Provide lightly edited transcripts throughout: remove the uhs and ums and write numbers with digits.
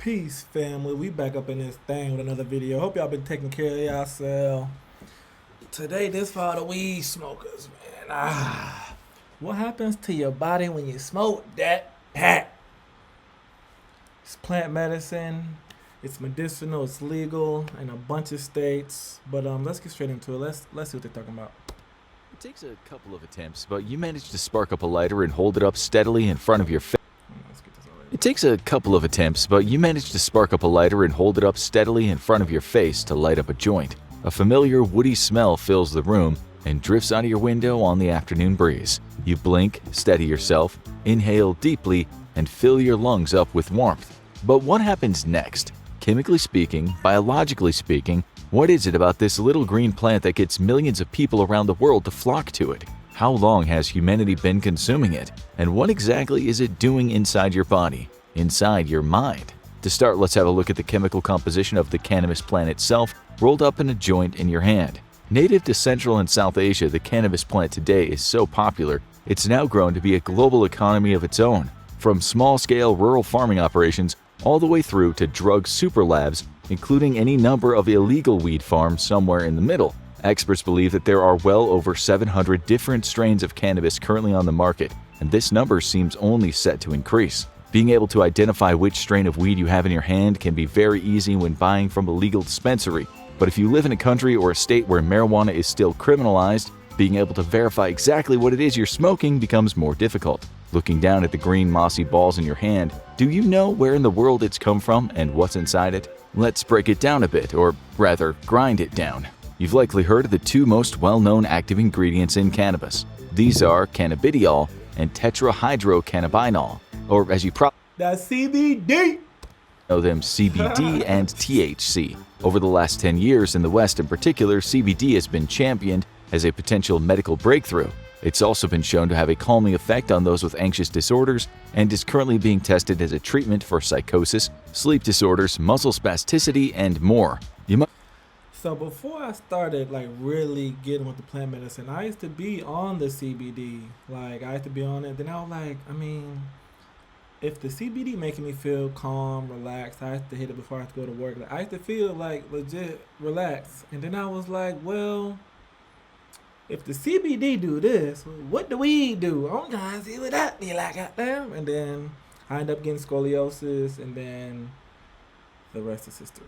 Peace, family. We back up in this thing with another video. Hope y'all been taking care of yourself. Today, this for all the weed smokers, man. What happens to your body when you smoke that pack? It's plant medicine. It's medicinal. It's legal in a bunch of states. But let's get straight into it. Let's see what they're talking about. It takes a couple of attempts, but you manage to spark up a lighter and hold it up steadily in front of your face. Let's get this all right. It takes a couple of attempts, but you manage to spark up a lighter and hold it up steadily in front of your face to light up a joint. A familiar woody smell fills the room and drifts out of your window on the afternoon breeze. You blink, steady yourself, inhale deeply, and fill your lungs up with warmth. But what happens next? Chemically speaking, biologically speaking, what is it about this little green plant that gets millions of people around the world to flock to it? How long has humanity been consuming it? And what exactly is it doing inside your body, inside your mind? To start, let's have a look at the chemical composition of the cannabis plant itself, rolled up in a joint in your hand. Native to Central and South Asia, the cannabis plant today is so popular, it's now grown to be a global economy of its own. From small-scale rural farming operations all the way through to drug super labs, including any number of illegal weed farms somewhere in the middle. Experts believe that there are well over 700 different strains of cannabis currently on the market, and this number seems only set to increase. Being able to identify which strain of weed you have in your hand can be very easy when buying from a legal dispensary, but if you live in a country or a state where marijuana is still criminalized, being able to verify exactly what it is you're smoking becomes more difficult. Looking down at the green mossy balls in your hand, do you know where in the world it's come from and what's inside it? Let's break it down a bit, or rather, grind it down. You've likely heard of the two most well-known active ingredients in cannabis. These are cannabidiol and tetrahydrocannabinol, or as you probably That's CBD. know them, CBD and THC. Over the last 10 years in the West in particular, CBD has been championed as a potential medical breakthrough. It's also been shown to have a calming effect on those with anxious disorders and is currently being tested as a treatment for psychosis, sleep disorders, muscle spasticity, and more. So before I started really getting with the plant medicine, I used to be on the CBD. I used to be on it. Then I was like, if the CBD making me feel calm, relaxed, I used to hit it before I had to go to work. I used to feel legit relaxed. And then I was like, well, if the CBD do this, what do we do? I'm trying to see what that be like out there. And then I end up getting scoliosis, and then the rest is history.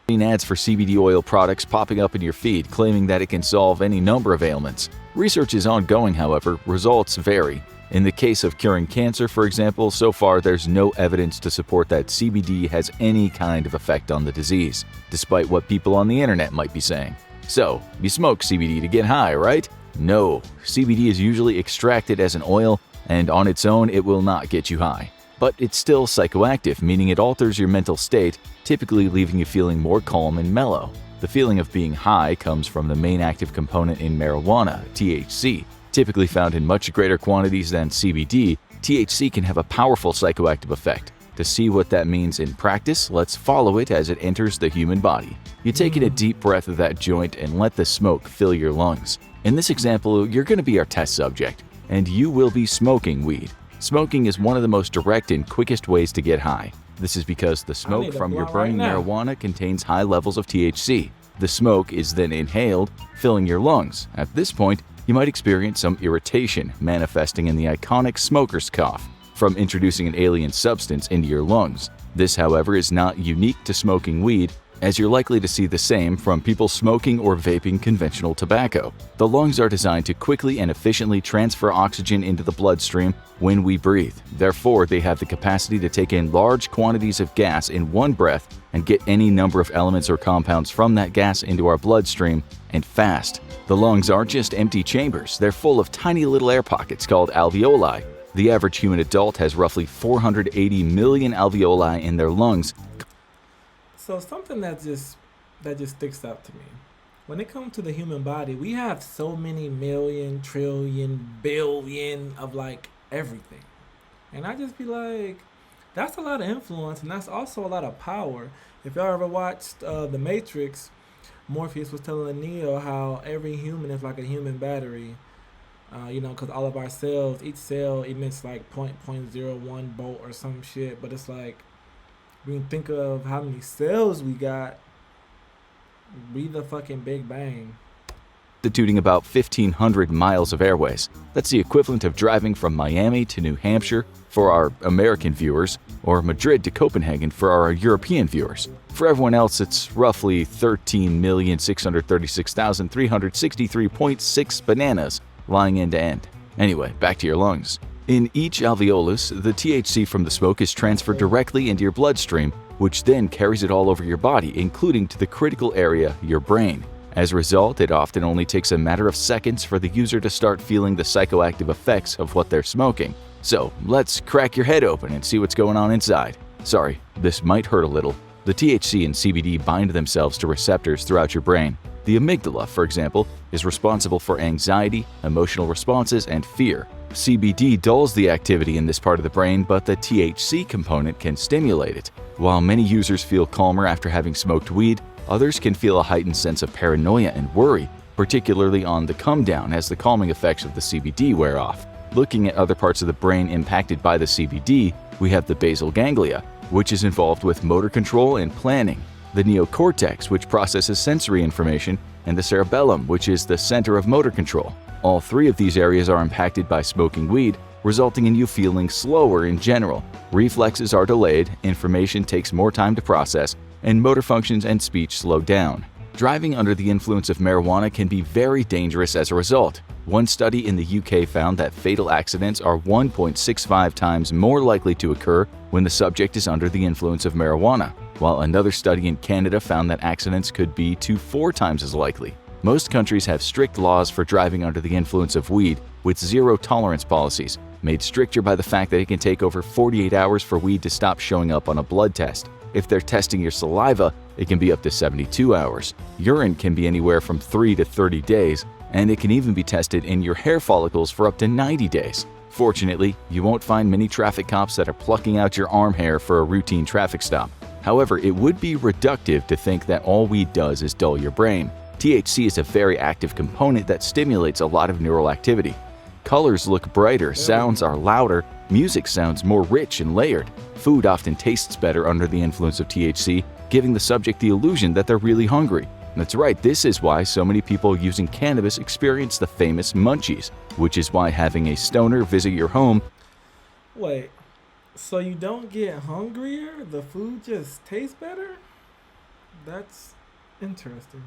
Ads for CBD oil products popping up in your feed claiming that it can solve any number of ailments. Research is ongoing, however, results vary. In the case of curing cancer, for example, so far there's no evidence to support that CBD has any kind of effect on the disease, despite what people on the internet might be saying. So, you smoke CBD to get high, right? No, CBD is usually extracted as an oil, and on its own it will not get you high. But it's still psychoactive, meaning it alters your mental state, typically leaving you feeling more calm and mellow. The feeling of being high comes from the main active component in marijuana, THC. Typically found in much greater quantities than CBD, THC can have a powerful psychoactive effect. To see what that means in practice, let's follow it as it enters the human body. You take in a deep breath of that joint and let the smoke fill your lungs. In this example, you're going to be our test subject, and you will be smoking weed. Smoking is one of the most direct and quickest ways to get high. This is because the smoke need a from your blunt right burning now. marijuana contains high levels of THC. The smoke is then inhaled, filling your lungs. At this point, you might experience some irritation, manifesting in the iconic smoker's cough from introducing an alien substance into your lungs. This, however, is not unique to smoking weed, as you're likely to see the same from people smoking or vaping conventional tobacco. The lungs are designed to quickly and efficiently transfer oxygen into the bloodstream when we breathe. Therefore, they have the capacity to take in large quantities of gas in one breath and get any number of elements or compounds from that gas into our bloodstream, and fast. The lungs aren't just empty chambers, they're full of tiny little air pockets called alveoli. The average human adult has roughly 480 million alveoli in their lungs. So something that just sticks out to me. When it comes to the human body, we have so many million, trillion, billion of everything. And I just be like, that's a lot of influence, and that's also a lot of power. If y'all ever watched The Matrix, Morpheus was telling Neo how every human is like a human battery. Because all of our cells, each cell emits like 0.01 volt or some shit, but it's like We can think of how many cells we got. Be the fucking Big Bang. Constituting about 1,500 miles of airways. That's the equivalent of driving from Miami to New Hampshire for our American viewers, or Madrid to Copenhagen for our European viewers. For everyone else, it's roughly 13,636,363.6 bananas lying end to end. Anyway, back to your lungs. In each alveolus, the THC from the smoke is transferred directly into your bloodstream, which then carries it all over your body, including to the critical area, your brain. As a result, it often only takes a matter of seconds for the user to start feeling the psychoactive effects of what they're smoking. So, let's crack your head open and see what's going on inside. Sorry, this might hurt a little. The THC and CBD bind themselves to receptors throughout your brain. The amygdala, for example, is responsible for anxiety, emotional responses, and fear. CBD dulls the activity in this part of the brain, but the THC component can stimulate it. While many users feel calmer after having smoked weed, others can feel a heightened sense of paranoia and worry, particularly on the come down as the calming effects of the CBD wear off. Looking at other parts of the brain impacted by the CBD, we have the basal ganglia, which is involved with motor control and planning, the neocortex, which processes sensory information, and the cerebellum, which is the center of motor control. All three of these areas are impacted by smoking weed, resulting in you feeling slower in general. Reflexes are delayed, information takes more time to process, and motor functions and speech slow down. Driving under the influence of marijuana can be very dangerous as a result. One study in the UK found that fatal accidents are 1.65 times more likely to occur when the subject is under the influence of marijuana, while another study in Canada found that accidents could be 2 to 4 times as likely. Most countries have strict laws for driving under the influence of weed, with zero-tolerance policies, made stricter by the fact that it can take over 48 hours for weed to stop showing up on a blood test. If they're testing your saliva, it can be up to 72 hours. Urine can be anywhere from 3 to 30 days, and it can even be tested in your hair follicles for up to 90 days. Fortunately, you won't find many traffic cops that are plucking out your arm hair for a routine traffic stop. However, it would be reductive to think that all weed does is dull your brain. THC is a very active component that stimulates a lot of neural activity. Colors look brighter, sounds are louder, music sounds more rich and layered. Food often tastes better under the influence of THC, giving the subject the illusion that they're really hungry. That's right, this is why so many people using cannabis experience the famous munchies, which is why having a stoner visit your home. Wait, so you don't get hungrier? The food just tastes better? That's interesting.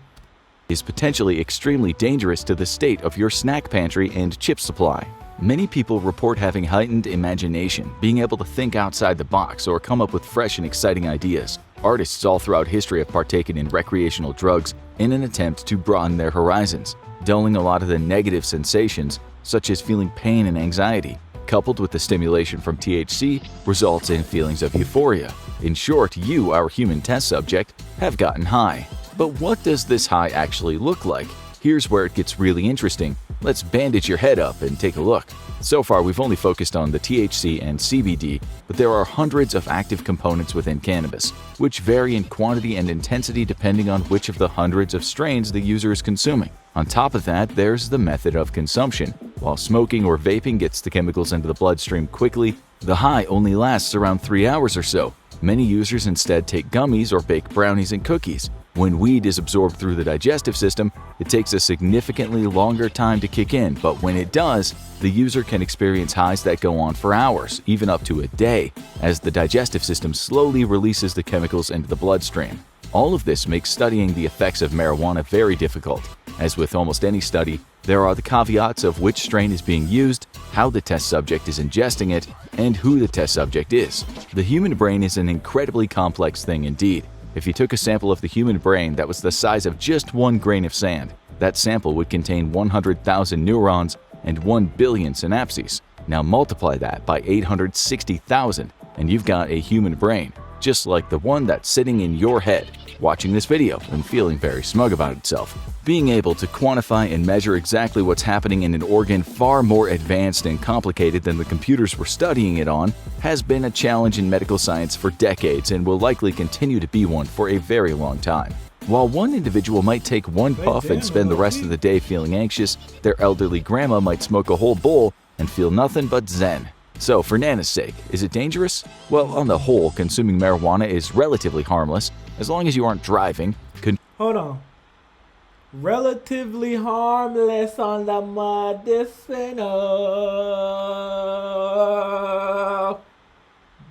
Is potentially extremely dangerous to the state of your snack pantry and chip supply. Many people report having heightened imagination, being able to think outside the box or come up with fresh and exciting ideas. Artists all throughout history have partaken in recreational drugs in an attempt to broaden their horizons, dulling a lot of the negative sensations, such as feeling pain and anxiety, coupled with the stimulation from THC, results in feelings of euphoria. In short, you, our human test subject, have gotten high. But what does this high actually look like? Here's where it gets really interesting. Let's bandage your head up and take a look. So far, we've only focused on the THC and CBD, but there are hundreds of active components within cannabis, which vary in quantity and intensity depending on which of the hundreds of strains the user is consuming. On top of that, there's the method of consumption. While smoking or vaping gets the chemicals into the bloodstream quickly, the high only lasts around 3 hours or so. Many users instead take gummies or bake brownies and cookies. When weed is absorbed through the digestive system, it takes a significantly longer time to kick in, but when it does, the user can experience highs that go on for hours, even up to a day, as the digestive system slowly releases the chemicals into the bloodstream. All of this makes studying the effects of marijuana very difficult. As with almost any study, there are the caveats of which strain is being used, how the test subject is ingesting it, and who the test subject is. The human brain is an incredibly complex thing indeed. If you took a sample of the human brain that was the size of just 1 grain of sand, that sample would contain 100,000 neurons and 1 billion synapses. Now multiply that by 860,000 and you've got a human brain, just like the one that's sitting in your head, watching this video and feeling very smug about itself. Being able to quantify and measure exactly what's happening in an organ far more advanced and complicated than the computers we're studying it on has been a challenge in medical science for decades and will likely continue to be one for a very long time. While one individual might take one puff and spend the rest of the day feeling anxious, their elderly grandma might smoke a whole bowl and feel nothing but zen. So, for Nana's sake, is it dangerous? Well, on the whole, consuming marijuana is relatively harmless as long as you aren't driving. Hold on. Relatively harmless on the medicinal.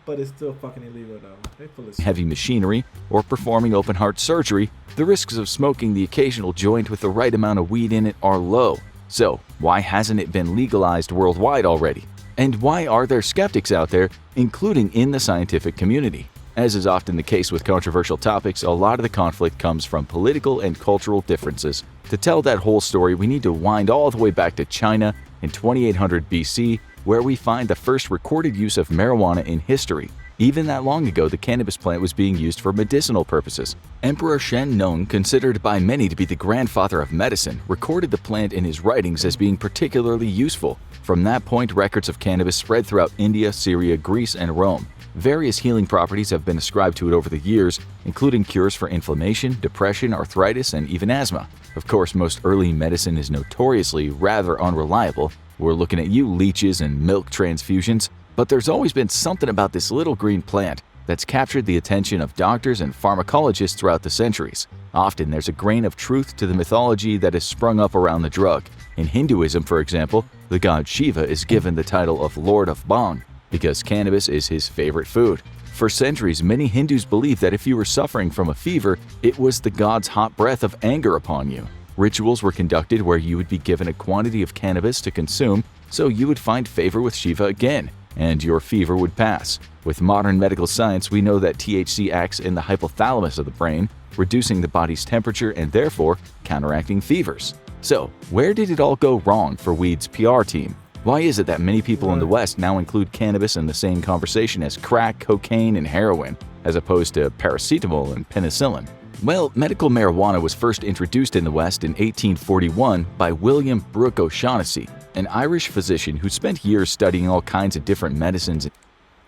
But it's still fucking illegal though. They full of shit. Heavy machinery or performing open heart surgery, the risks of smoking the occasional joint with the right amount of weed in it are low. So, why hasn't it been legalized worldwide already? And why are there skeptics out there, including in the scientific community? As is often the case with controversial topics, a lot of the conflict comes from political and cultural differences. To tell that whole story, we need to wind all the way back to China in 2800 BC, where we find the first recorded use of marijuana in history. Even that long ago, the cannabis plant was being used for medicinal purposes. Emperor Shen Nung, considered by many to be the grandfather of medicine, recorded the plant in his writings as being particularly useful. From that point, records of cannabis spread throughout India, Syria, Greece, and Rome. Various healing properties have been ascribed to it over the years, including cures for inflammation, depression, arthritis, and even asthma. Of course, most early medicine is notoriously rather unreliable. We're looking at you, leeches and milk transfusions. But there's always been something about this little green plant that's captured the attention of doctors and pharmacologists throughout the centuries. Often there's a grain of truth to the mythology that has sprung up around the drug. In Hinduism, for example, the god Shiva is given the title of Lord of Bhang because cannabis is his favorite food. For centuries, many Hindus believed that if you were suffering from a fever, it was the god's hot breath of anger upon you. Rituals were conducted where you would be given a quantity of cannabis to consume so you would find favor with Shiva again, and your fever would pass. With modern medical science, we know that THC acts in the hypothalamus of the brain, reducing the body's temperature and therefore counteracting fevers. So, where did it all go wrong for weed's PR team? Why is it that many people in the West now include cannabis in the same conversation as crack, cocaine, and heroin, as opposed to paracetamol and penicillin? Well, medical marijuana was first introduced in the West in 1841 by William Brooke O'Shaughnessy, an Irish physician who spent years studying all kinds of different medicines.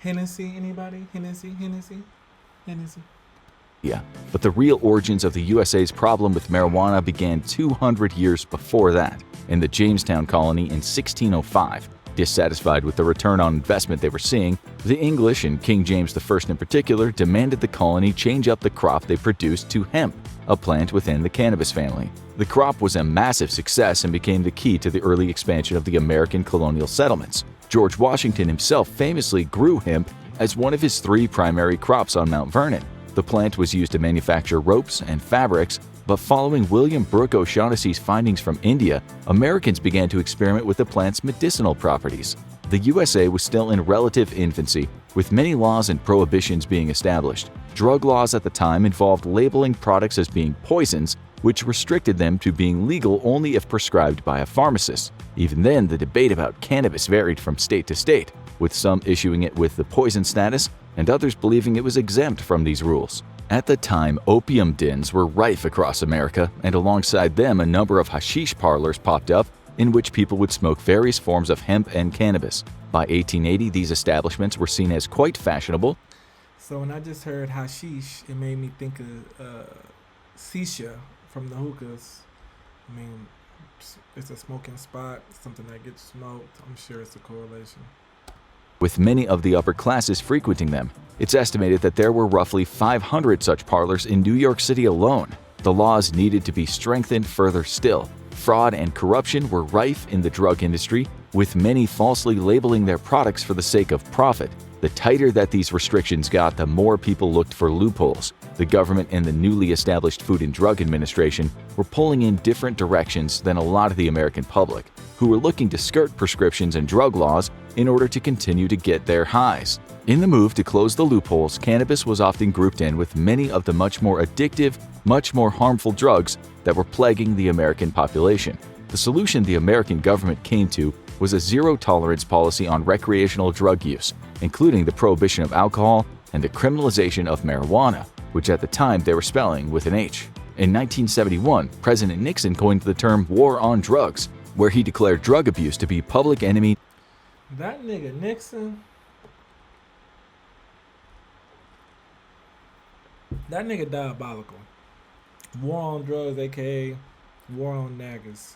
Hennessy, anybody? Hennessy? Yeah, but the real origins of the USA's problem with marijuana began 200 years before that, in the Jamestown colony in 1605. Dissatisfied with the return on investment they were seeing, the English, and King James I in particular, demanded the colony change up the crop they produced to hemp, a plant within the cannabis family. The crop was a massive success and became the key to the early expansion of the American colonial settlements. George Washington himself famously grew hemp as one of his 3 primary crops on Mount Vernon. The plant was used to manufacture ropes and fabrics, but following William Brooke O'Shaughnessy's findings from India, Americans began to experiment with the plant's medicinal properties. The USA was still in relative infancy, with many laws and prohibitions being established. Drug laws at the time involved labeling products as being poisons, which restricted them to being legal only if prescribed by a pharmacist. Even then, the debate about cannabis varied from state to state, with some issuing it with the poison status and others believing it was exempt from these rules. At the time, opium dens were rife across America, and alongside them a number of hashish parlors popped up in which people would smoke various forms of hemp and cannabis. By 1880, these establishments were seen as quite fashionable. So when I just heard hashish, it made me think of shisha from the hookahs. I mean, it's a smoking spot, something that gets smoked. I'm sure it's a correlation. With many of the upper classes frequenting them. It's estimated that there were roughly 500 such parlors in New York City alone. The laws needed to be strengthened further still. Fraud and corruption were rife in the drug industry, with many falsely labeling their products for the sake of profit. The tighter that these restrictions got, the more people looked for loopholes. The government and the newly established Food and Drug Administration were pulling in different directions than a lot of the American public, who were looking to skirt prescriptions and drug laws in order to continue to get their highs. In the move to close the loopholes, cannabis was often grouped in with many of the much more addictive, much more harmful drugs that were plaguing the American population. The solution the American government came to was a zero-tolerance policy on recreational drug use, including the prohibition of alcohol and the criminalization of marijuana, which at the time they were spelling with an H. In 1971, President Nixon coined the term war on drugs, where he declared drug abuse to be public enemy. That nigga Nixon. That nigga diabolical. War on drugs, aka war on naggers.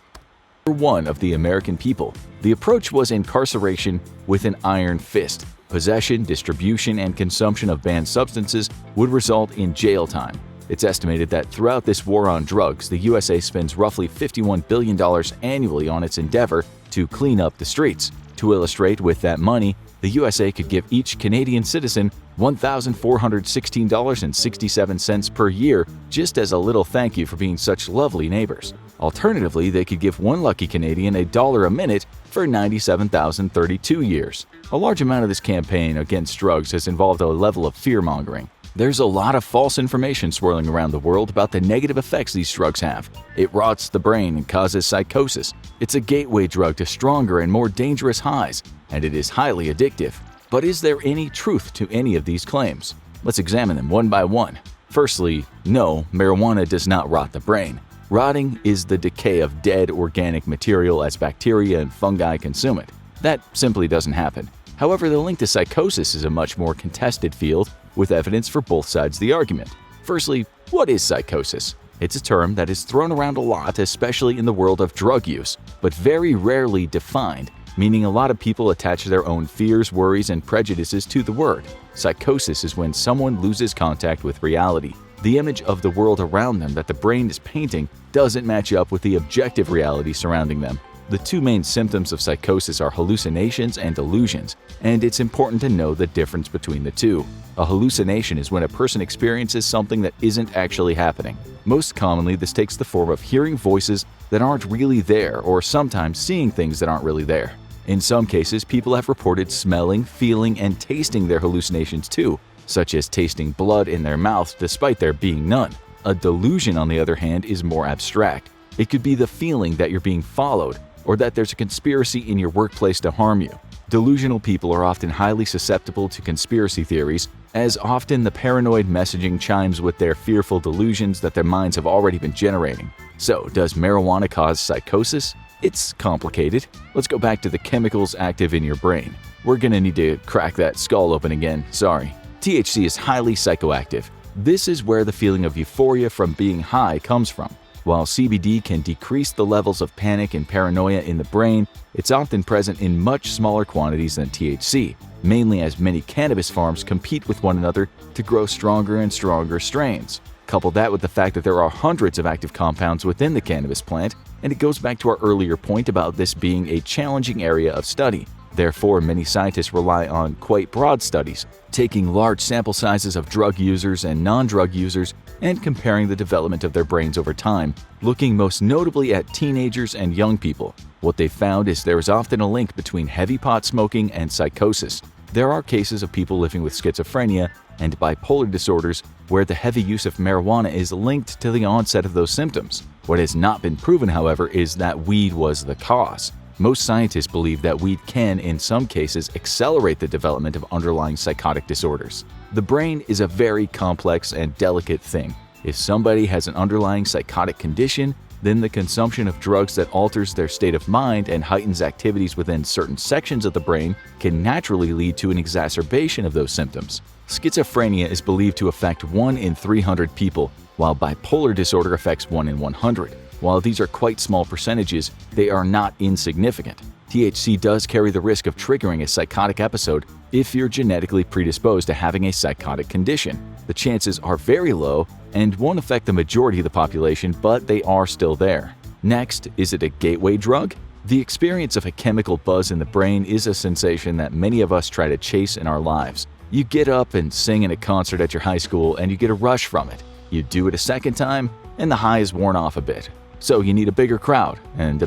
1 of the American people. The approach was incarceration with an iron fist. Possession, distribution, and consumption of banned substances would result in jail time. It's estimated that throughout this war on drugs, the USA spends roughly $51 billion annually on its endeavor to clean up the streets. To illustrate, with that money, the USA could give each Canadian citizen $1,416.67 per year just as a little thank you for being such lovely neighbors. Alternatively, they could give one lucky Canadian $1 a minute for 97,032 years. A large amount of this campaign against drugs has involved a level of fear-mongering. There's a lot of false information swirling around the world about the negative effects these drugs have. It rots the brain and causes psychosis. It's a gateway drug to stronger and more dangerous highs, and it is highly addictive. But is there any truth to any of these claims? Let's examine them one by one. Firstly, no, marijuana does not rot the brain. Rotting is the decay of dead organic material as bacteria and fungi consume it. That simply doesn't happen. However, the link to psychosis is a much more contested field, with evidence for both sides of the argument. Firstly, what is psychosis? It's a term that is thrown around a lot, especially in the world of drug use, but very rarely defined, meaning a lot of people attach their own fears, worries, and prejudices to the word. Psychosis is when someone loses contact with reality. The image of the world around them that the brain is painting doesn't match up with the objective reality surrounding them. The two main symptoms of psychosis are hallucinations and delusions, and it's important to know the difference between the two. A hallucination is when a person experiences something that isn't actually happening. Most commonly, this takes the form of hearing voices that aren't really there, or sometimes seeing things that aren't really there. In some cases, people have reported smelling, feeling, and tasting their hallucinations too, such as tasting blood in their mouth despite there being none. A delusion, on the other hand, is more abstract. It could be the feeling that you're being followed, or that there's a conspiracy in your workplace to harm you. Delusional people are often highly susceptible to conspiracy theories, as often the paranoid messaging chimes with their fearful delusions that their minds have already been generating. So, does marijuana cause psychosis? It's complicated. Let's go back to the chemicals active in your brain. We're gonna need to crack that skull open again, sorry. THC is highly psychoactive. This is where the feeling of euphoria from being high comes from. While CBD can decrease the levels of panic and paranoia in the brain, it's often present in much smaller quantities than THC, mainly as many cannabis farms compete with one another to grow stronger and stronger strains. Couple that with the fact that there are hundreds of active compounds within the cannabis plant, and it goes back to our earlier point about this being a challenging area of study. Therefore, many scientists rely on quite broad studies, taking large sample sizes of drug users and non-drug users and comparing the development of their brains over time, looking most notably at teenagers and young people. What they found is there is often a link between heavy pot smoking and psychosis. There are cases of people living with schizophrenia and bipolar disorders where the heavy use of marijuana is linked to the onset of those symptoms. What has not been proven, however, is that weed was the cause. Most scientists believe that weed can, in some cases, accelerate the development of underlying psychotic disorders. The brain is a very complex and delicate thing. If somebody has an underlying psychotic condition, then the consumption of drugs that alters their state of mind and heightens activities within certain sections of the brain can naturally lead to an exacerbation of those symptoms. Schizophrenia is believed to affect 1 in 300 people, while bipolar disorder affects 1 in 100. While these are quite small percentages, they are not insignificant. THC does carry the risk of triggering a psychotic episode if you're genetically predisposed to having a psychotic condition. The chances are very low and won't affect the majority of the population, but they are still there. Next, is it a gateway drug? The experience of a chemical buzz in the brain is a sensation that many of us try to chase in our lives. You get up and sing in a concert at your high school and you get a rush from it. You do it a second time and the high is worn off a bit. So you need a bigger crowd, and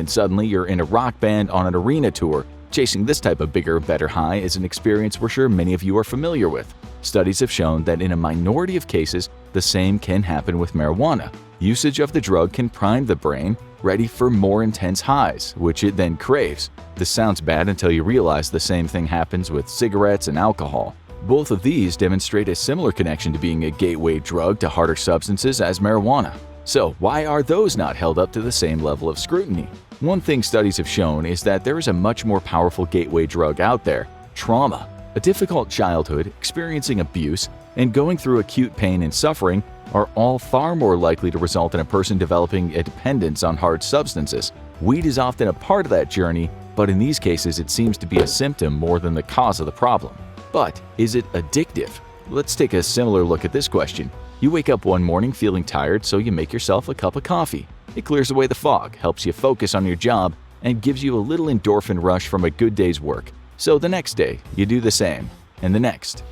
suddenly you're in a rock band on an arena tour. Chasing this type of bigger, better high is an experience we're sure many of you are familiar with. Studies have shown that in a minority of cases, the same can happen with marijuana. Usage of the drug can prime the brain, ready for more intense highs, which it then craves. This sounds bad until you realize the same thing happens with cigarettes and alcohol. Both of these demonstrate a similar connection to being a gateway drug to harder substances as marijuana. So, why are those not held up to the same level of scrutiny? One thing studies have shown is that there is a much more powerful gateway drug out there: trauma. A difficult childhood, experiencing abuse, and going through acute pain and suffering are all far more likely to result in a person developing a dependence on hard substances. Weed is often a part of that journey, but in these cases it seems to be a symptom more than the cause of the problem. But is it addictive? Let's take a similar look at this question. You wake up one morning feeling tired, so you make yourself a cup of coffee. It clears away the fog, helps you focus on your job, and gives you a little endorphin rush from a good day's work. So the next day, you do the same, and the next,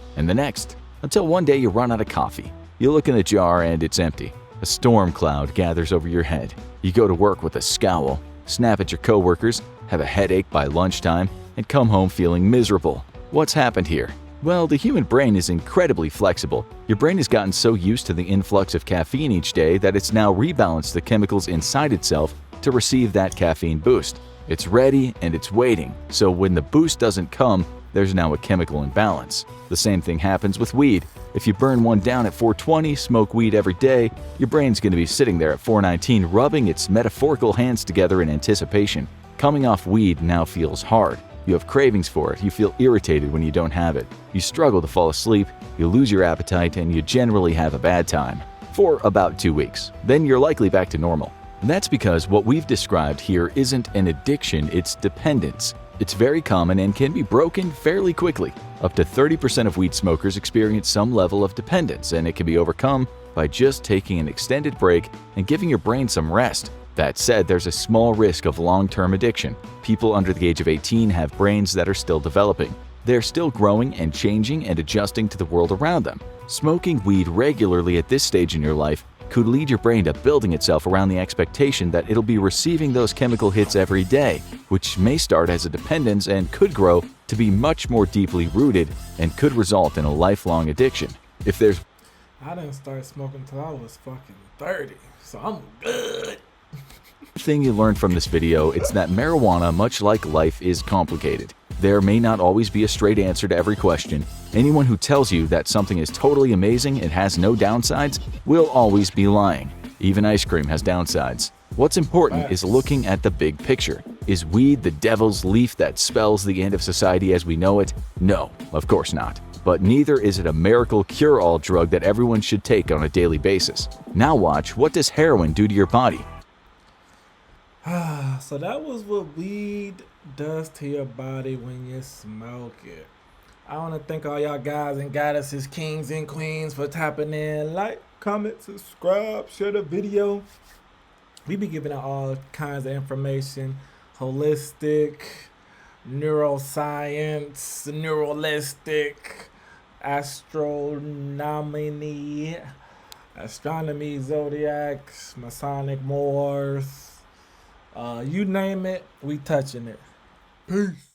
until one day you run out of coffee. You look in the jar and it's empty. A storm cloud gathers over your head. You go to work with a scowl, snap at your coworkers, have a headache by lunchtime, and come home feeling miserable. What's happened here? Well, the human brain is incredibly flexible. Your brain has gotten so used to the influx of caffeine each day that it's now rebalanced the chemicals inside itself to receive that caffeine boost. It's ready and it's waiting, so when the boost doesn't come, there's now a chemical imbalance. The same thing happens with weed. If you burn one down at 420, smoke weed every day, your brain's going to be sitting there at 419 rubbing its metaphorical hands together in anticipation. Coming off weed now feels hard. You have cravings for it, you feel irritated when you don't have it. You struggle to fall asleep, you lose your appetite, and you generally have a bad time. For about 2 weeks. Then you're likely back to normal. And that's because what we've described here isn't an addiction, it's dependence. It's very common and can be broken fairly quickly. Up to 30% of weed smokers experience some level of dependence, and it can be overcome by just taking an extended break and giving your brain some rest. That said, there's a small risk of long-term addiction. People under the age of 18 have brains that are still developing. They're still growing and changing and adjusting to the world around them. Smoking weed regularly at this stage in your life could lead your brain to building itself around the expectation that it'll be receiving those chemical hits every day, which may start as a dependence and could grow to be much more deeply rooted and could result in a lifelong addiction. I didn't start smoking until I was fucking 30, so I'm good. Thing you learned from this video, it's that marijuana, much like life, is complicated. There may not always be a straight answer to every question. Anyone who tells you that something is totally amazing and has no downsides will always be lying. Even ice cream has downsides. What's important is looking at the big picture. Is weed the devil's leaf that spells the end of society as we know it? No, of course not. But neither is it a miracle cure-all drug that everyone should take on a daily basis. Now watch, what does heroin do to your body? So that was what weed does to your body when you smoke it. I want to thank all y'all guys and goddesses, kings and queens for tapping in. Like, comment, subscribe, share the video. We be giving out all kinds of information. Holistic, neuroscience, neuralistic, astronomy, zodiacs, Masonic Moors. You name it, we touching it. Peace.